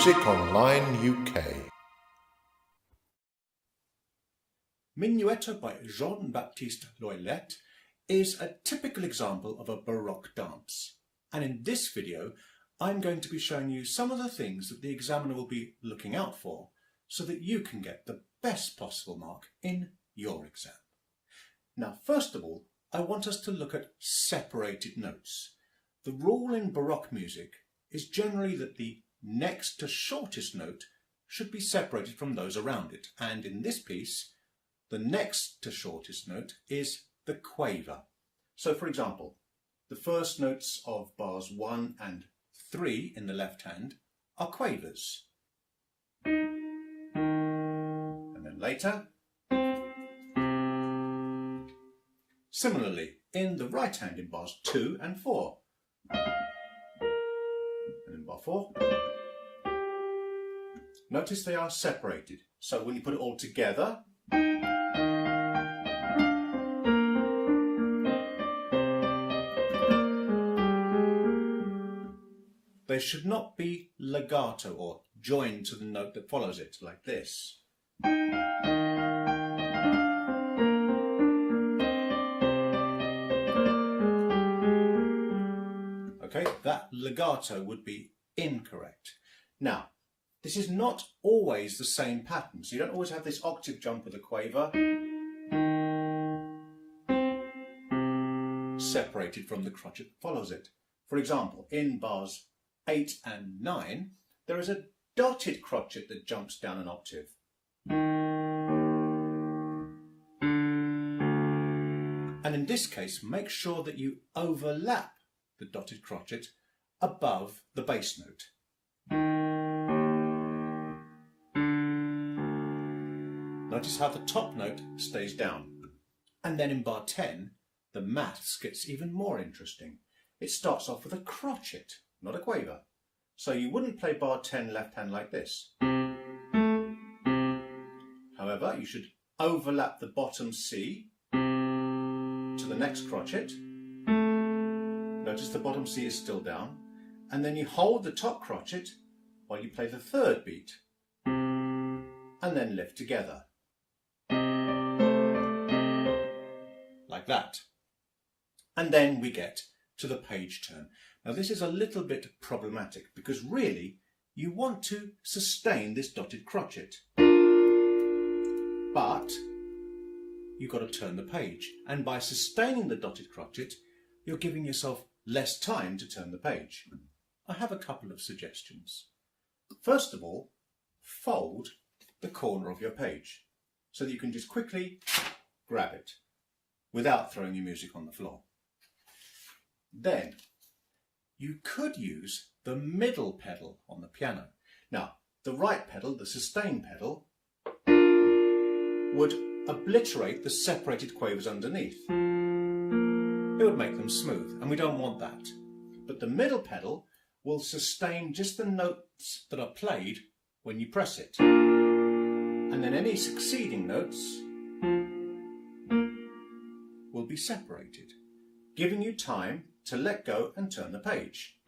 MusicOnline UK. Minuetto by Jean-Baptiste Loeillet is a typical example of a Baroque dance. And in this video, I'm going to be showing you some of the things that the examiner will be looking out for so that you can get the best possible mark in your exam. Now, first of all, I want us to look at separated notes. The rule in Baroque music is generally that the next to shortest note should be separated from those around it. And in this piece, the next to shortest note is the quaver. So for example, the first notes of bars 1 and 3 in the left hand are quavers. And then later. Similarly, in the right hand in bars 2 and 4. And in bar 4. Notice they are separated. So when you put it all together, they should not be legato or joined to the note that follows it, like this. Okay, that legato would be incorrect. Now, this is not always the same pattern, so you don't always have this octave jump with a quaver separated from the crotchet that follows it. For example, in bars 8 and 9, there is a dotted crotchet that jumps down an octave. And in this case, make sure that you overlap the dotted crotchet above the bass note. Notice how the top note stays down. And then in bar 10, the maths gets even more interesting. It starts off with a crotchet, not a quaver. So you wouldn't play bar 10 left hand like this. However, you should overlap the bottom C to the next crotchet. Notice the bottom C is still down. And then you hold the top crotchet while you play the third beat. And then lift together. Like that. And then we get to the page turn. Now this is a little bit problematic because really you want to sustain this dotted crotchet. But you've got to turn the page. And by sustaining the dotted crotchet, you're giving yourself less time to turn the page. I have a couple of suggestions. First of all, fold the corner of your page so that you can just quickly grab it without throwing your music on the floor. Then you could use the middle pedal on the piano. Now, the right pedal, the sustain pedal, would obliterate the separated quavers underneath. It would make them smooth, and we don't want that. But the middle pedal will sustain just the notes that are played when you press it. And then any succeeding notes will be separated, giving you time to let go and turn the page.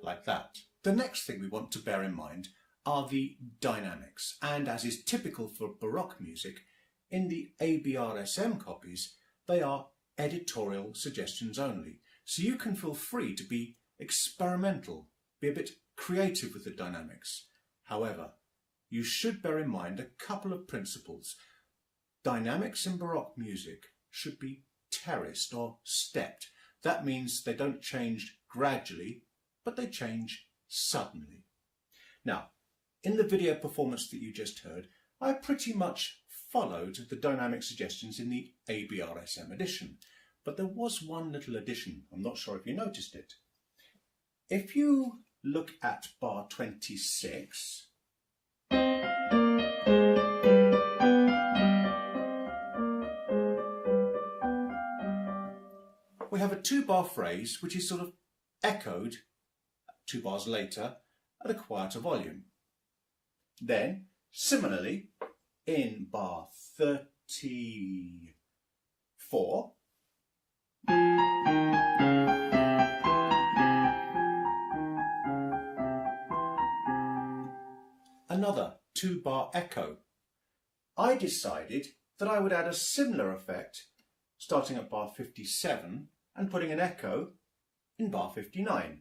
Like that. The next thing we want to bear in mind are the dynamics, and as is typical for Baroque music, in the ABRSM copies, they are editorial suggestions only. So you can feel free to be experimental, be a bit creative with the dynamics. However, you should bear in mind a couple of principles. Dynamics in Baroque music should be terraced or stepped. That means they don't change gradually, but they change suddenly. Now, in the video performance that you just heard, I pretty much followed the dynamic suggestions in the ABRSM edition, but there was one little addition. I'm not sure if you noticed it. If you look at bar 26, we have a 2-bar phrase which is sort of echoed 2 bars later at a quieter volume. Then, similarly, in bar 34, another 2-bar echo. I decided that I would add a similar effect starting at bar 57 and putting an echo in bar 59.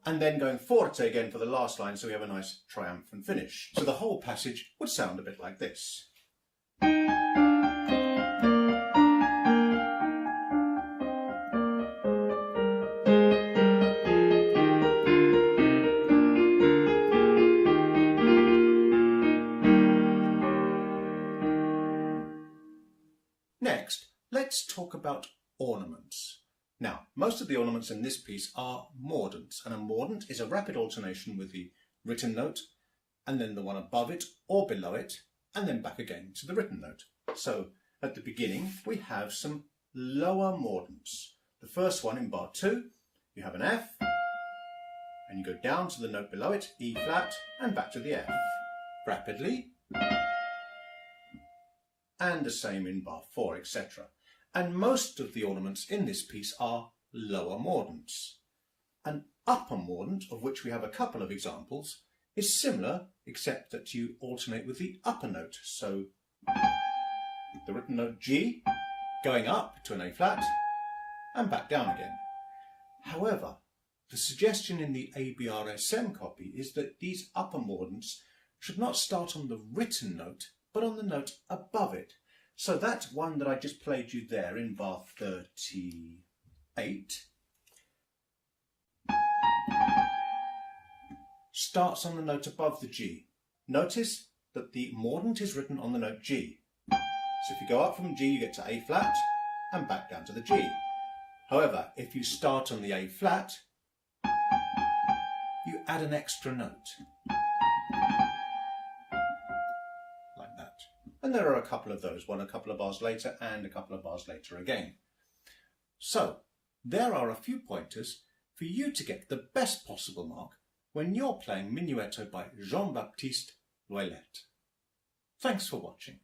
And then going forte again for the last line, so we have a nice triumphant finish. So the whole passage would sound a bit like this. Next, let's talk about ornaments. Now, most of the ornaments in this piece are mordants, and a mordant is a rapid alternation with the written note, and then the one above it or below it, and then back again to the written note. So, at the beginning, we have some lower mordants. The first one in bar 2, you have an F, and you go down to the note below it, E flat, and back to the F, rapidly, and the same in bar 4, etc. And most of the ornaments in this piece are lower mordants. An upper mordant, of which we have a couple of examples, is similar, except that you alternate with the upper note. So the written note G, going up to an A flat, and back down again. However, the suggestion in the ABRSM copy is that these upper mordants should not start on the written note, but on the note above it. So that one that I just played you there in bar 38 starts on the note above the G. Notice that the mordant is written on the note G. So if you go up from G, you get to A flat and back down to the G. However, if you start on the A flat, you add an extra note. And there are a couple of those, one a couple of bars later and a couple of bars later again. So, there are a few pointers for you to get the best possible mark when you're playing Minuetto by Jean-Baptiste Loeillet. Thanks for watching.